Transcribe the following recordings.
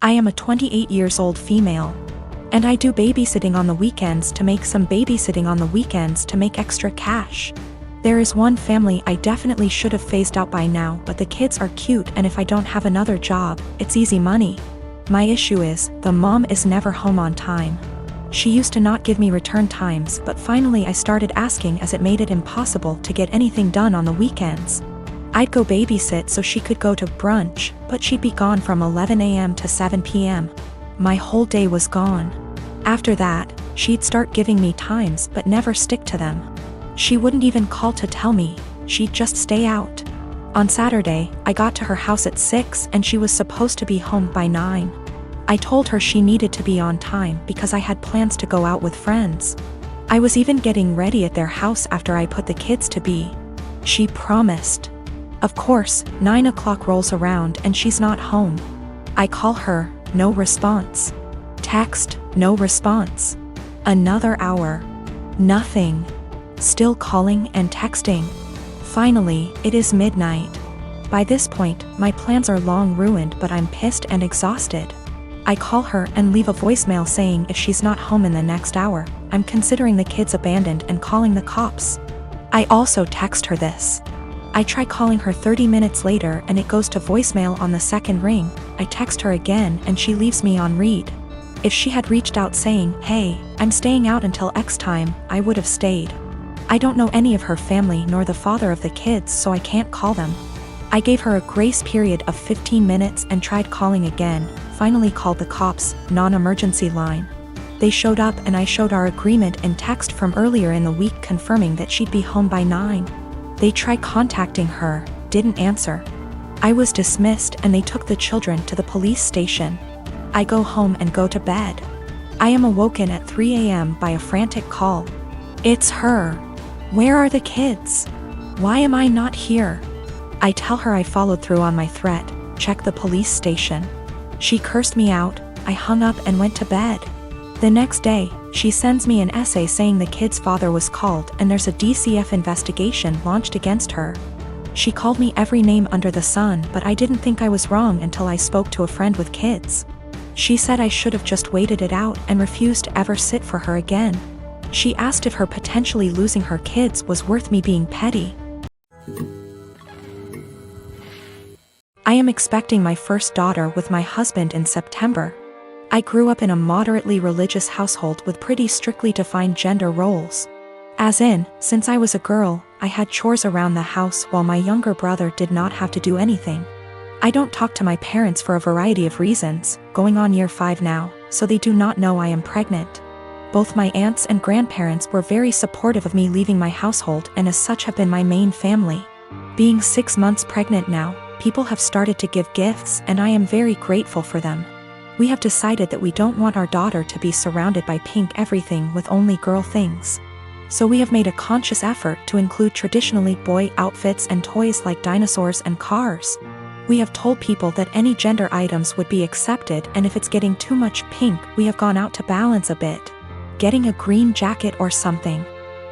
I am a 28 years old female. And I do babysitting on the weekends to make extra cash. There is one family I definitely should have phased out by now, but the kids are cute, and if I don't have another job, it's easy money. My issue is, the mom is never home on time. She used to not give me return times, but finally I started asking as it made it impossible to get anything done on the weekends. I'd go babysit so she could go to brunch, but she'd be gone from 11 a.m. to 7 p.m. My whole day was gone. After that, she'd start giving me times but never stick to them. She wouldn't even call to tell me, she'd just stay out. On Saturday, I got to her house at 6 and she was supposed to be home by 9. I told her she needed to be on time because I had plans to go out with friends. I was even getting ready at their house after I put the kids to bed. She promised. Of course, 9 o'clock rolls around and she's not home. I call her, no response. Text, no response. Another hour. Nothing. Still calling and texting. Finally, it is midnight. By this point, my plans are long ruined, but I'm pissed and exhausted. I call her and leave a voicemail saying if she's not home in the next hour, I'm considering the kids abandoned and calling the cops. I also text her this. I try calling her 30 minutes later and it goes to voicemail on the second ring. I text her again and she leaves me on read. If she had reached out saying, hey, I'm staying out until X time, I would have stayed. I don't know any of her family nor the father of the kids, so I can't call them. I gave her a grace period of 15 minutes and tried calling again, finally called the cops, non-emergency line. They showed up and I showed our agreement in text from earlier in the week confirming that she'd be home by 9. They tried contacting her, didn't answer. I was dismissed and they took the children to the police station. I go home and go to bed. I am awoken at 3 a.m. by a frantic call. It's her. Where are the kids? Why am I not here? I tell her I followed through on my threat, check the police station. She cursed me out, I hung up and went to bed. The next day, she sends me an essay saying the kid's father was called and there's a DCF investigation launched against her. She called me every name under the sun, but I didn't think I was wrong until I spoke to a friend with kids. She said I should have just waited it out and refused to ever sit for her again. She asked if her potentially losing her kids was worth me being petty. I am expecting my first daughter with my husband in September. I grew up in a moderately religious household with pretty strictly defined gender roles. As in, since I was a girl, I had chores around the house while my younger brother did not have to do anything. I don't talk to my parents for a variety of reasons, going on year 5 now, so they do not know I am pregnant. Both my aunts and grandparents were very supportive of me leaving my household and as such have been my main family. Being 6 months pregnant now, people have started to give gifts and I am very grateful for them. We have decided that we don't want our daughter to be surrounded by pink everything with only girl things. So we have made a conscious effort to include traditionally boy outfits and toys like dinosaurs and cars. We have told people that any gender items would be accepted, and if it's getting too much pink, we have gone out to balance a bit. Getting a green jacket or something.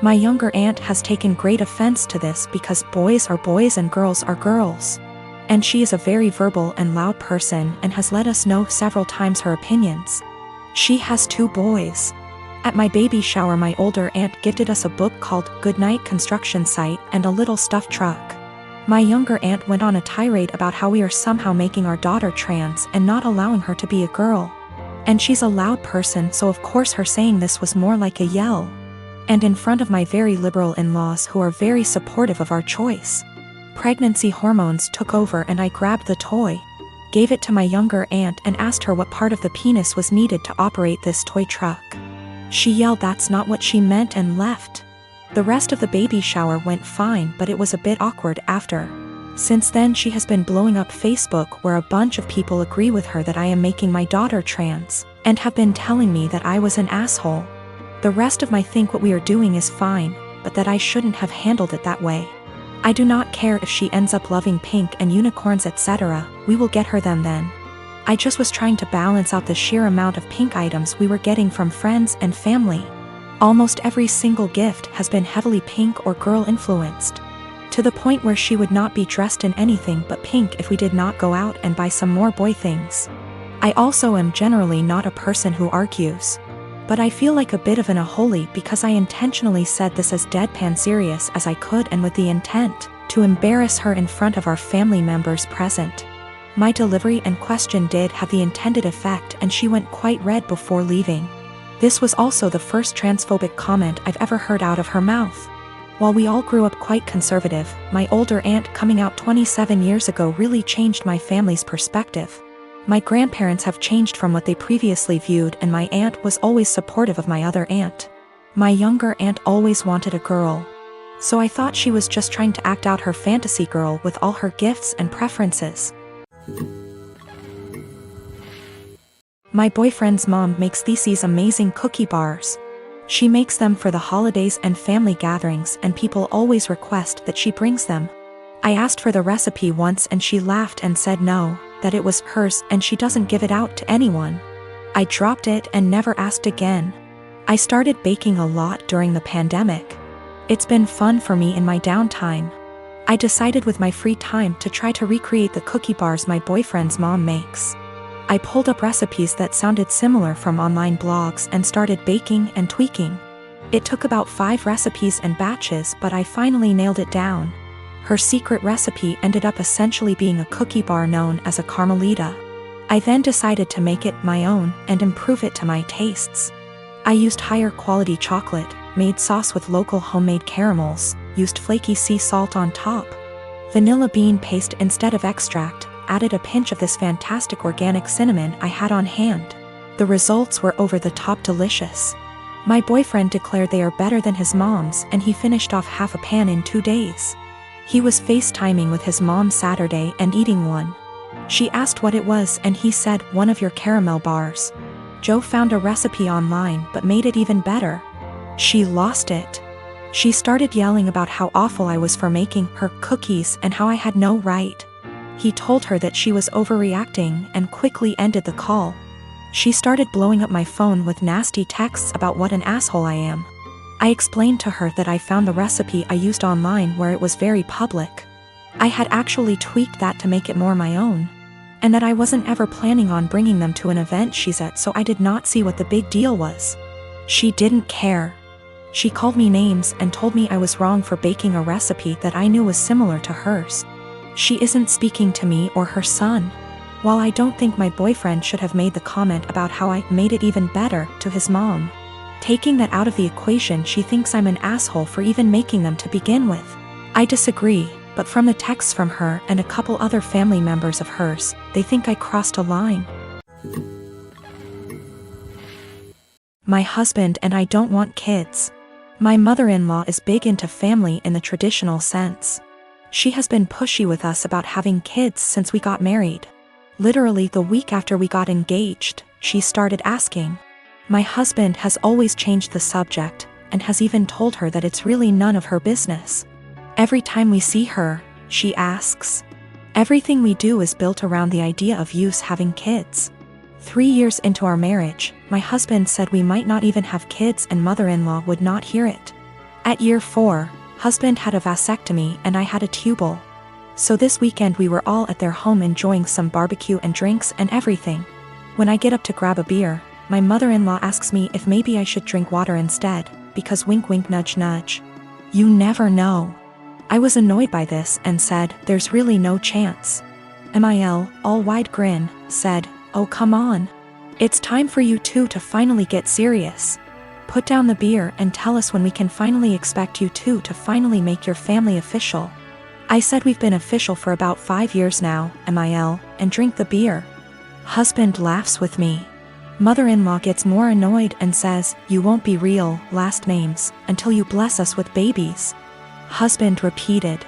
My younger aunt has taken great offense to this because boys are boys and girls are girls. And she is a very verbal and loud person and has let us know several times her opinions. She has 2 boys. At my baby shower, my older aunt gifted us a book called Goodnight Construction Site and a little stuffed truck. My younger aunt went on a tirade about how we are somehow making our daughter trans and not allowing her to be a girl. And she's a loud person, so of course her saying this was more like a yell. And in front of my very liberal in-laws who are very supportive of our choice. Pregnancy hormones took over and I grabbed the toy, gave it to my younger aunt and asked her what part of the penis was needed to operate this toy truck. She yelled that's not what she meant and left. The rest of the baby shower went fine, but it was a bit awkward after. Since then she has been blowing up Facebook where a bunch of people agree with her that I am making my daughter trans, and have been telling me that I was an asshole. The rest of my think what we are doing is fine, but that I shouldn't have handled it that way. I do not care if she ends up loving pink and unicorns etc., we will get her them then. I just was trying to balance out the sheer amount of pink items we were getting from friends and family. Almost every single gift has been heavily pink or girl influenced. To the point where she would not be dressed in anything but pink if we did not go out and buy some more boy things. I also am generally not a person who argues. But I feel like a bit of an aholy because I intentionally said this as deadpan serious as I could and with the intent to embarrass her in front of our family members present. My delivery and question did have the intended effect and she went quite red before leaving. This was also the first transphobic comment I've ever heard out of her mouth. While we all grew up quite conservative, my older aunt coming out 27 years ago really changed my family's perspective. My grandparents have changed from what they previously viewed, and my aunt was always supportive of my other aunt. My younger aunt always wanted a girl. So I thought she was just trying to act out her fantasy girl with all her gifts and preferences. My boyfriend's mom makes these amazing cookie bars. She makes them for the holidays and family gatherings, and people always request that she brings them. I asked for the recipe once and she laughed and said no, that it was hers and she doesn't give it out to anyone. I dropped it and never asked again. I started baking a lot during the pandemic. It's been fun for me in my downtime. I decided with my free time to try to recreate the cookie bars my boyfriend's mom makes. I pulled up recipes that sounded similar from online blogs and started baking and tweaking. It took about 5 recipes and batches, but I finally nailed it down. Her secret recipe ended up essentially being a cookie bar known as a Carmelita. I then decided to make it my own and improve it to my tastes. I used higher quality chocolate, made sauce with local homemade caramels, used flaky sea salt on top, vanilla bean paste instead of extract, added a pinch of this fantastic organic cinnamon I had on hand. The results were over the top delicious. My boyfriend declared they are better than his mom's, and he finished off half a pan in 2 days. He was FaceTiming with his mom Saturday and eating one. She asked what it was and he said, "One of your caramel bars." Joe found a recipe online but made it even better. She lost it. She started yelling about how awful I was for making her cookies and how I had no right. He told her that she was overreacting and quickly ended the call. She started blowing up my phone with nasty texts about what an asshole I am. I explained to her that I found the recipe I used online where it was very public. I had actually tweaked that to make it more my own. And that I wasn't ever planning on bringing them to an event she's at, so I did not see what the big deal was. She didn't care. She called me names and told me I was wrong for baking a recipe that I knew was similar to hers. She isn't speaking to me or her son. While I don't think my boyfriend should have made the comment about how I made it even better to his mom, taking that out of the equation, she thinks I'm an asshole for even making them to begin with. I disagree, but from the texts from her and a couple other family members of hers, they think I crossed a line. My husband and I don't want kids. My mother-in-law is big into family in the traditional sense. She has been pushy with us about having kids since we got married. Literally the week after we got engaged, she started asking. My husband has always changed the subject, and has even told her that it's really none of her business. Every time we see her, she asks. Everything we do is built around the idea of us having kids. 3 years into our marriage, my husband said we might not even have kids and mother-in-law would not hear it. At year 4, husband had a vasectomy and I had a tubal. So this weekend we were all at their home enjoying some barbecue and drinks and everything. When I get up to grab a beer, my mother-in-law asks me if maybe I should drink water instead, because wink wink nudge nudge. You never know. I was annoyed by this and said, "There's really no chance." MIL, all wide grin, said, "Oh come on. It's time for you two to finally get serious. Put down the beer and tell us when we can finally expect you two to finally make your family official." I said we've been official for about 5 years now, MIL, and drink the beer. Husband laughs with me. Mother-in-law gets more annoyed and says, "You won't be real, last names, until you bless us with babies." Husband repeated.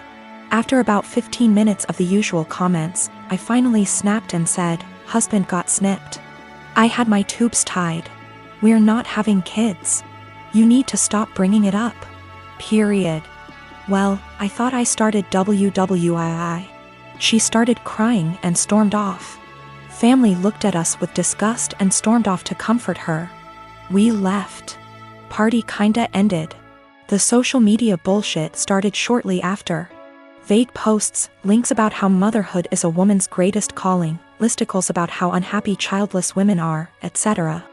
After about 15 minutes of the usual comments, I finally snapped and said, "Husband got snipped. I had my tubes tied. We're not having kids. You need to stop bringing it up. Period." Well, I thought I started WWII. She started crying and stormed off. Family looked at us with disgust and stormed off to comfort her. We left. Party kinda ended. The social media bullshit started shortly after. Vague posts, links about how motherhood is a woman's greatest calling, listicles about how unhappy childless women are, etc.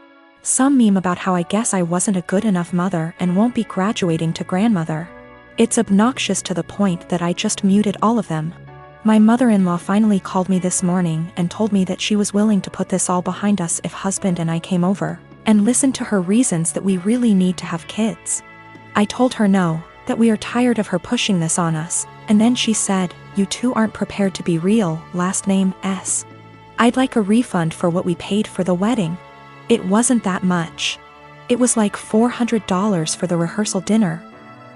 Some meme about how I guess I wasn't a good enough mother and won't be graduating to grandmother. It's obnoxious to the point that I just muted all of them. My mother-in-law finally called me this morning and told me that she was willing to put this all behind us if husband and I came over, and listened to her reasons that we really need to have kids. I told her no, that we are tired of her pushing this on us, and then she said, "You two aren't prepared to be real, last name S. I'd like a refund for what we paid for the wedding." It wasn't that much. It was like $400 for the rehearsal dinner.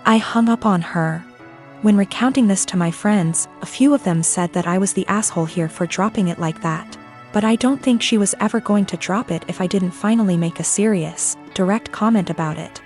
I hung up on her. When recounting this to my friends, a few of them said that I was the asshole here for dropping it like that. But I don't think she was ever going to drop it if I didn't finally make a serious, direct comment about it.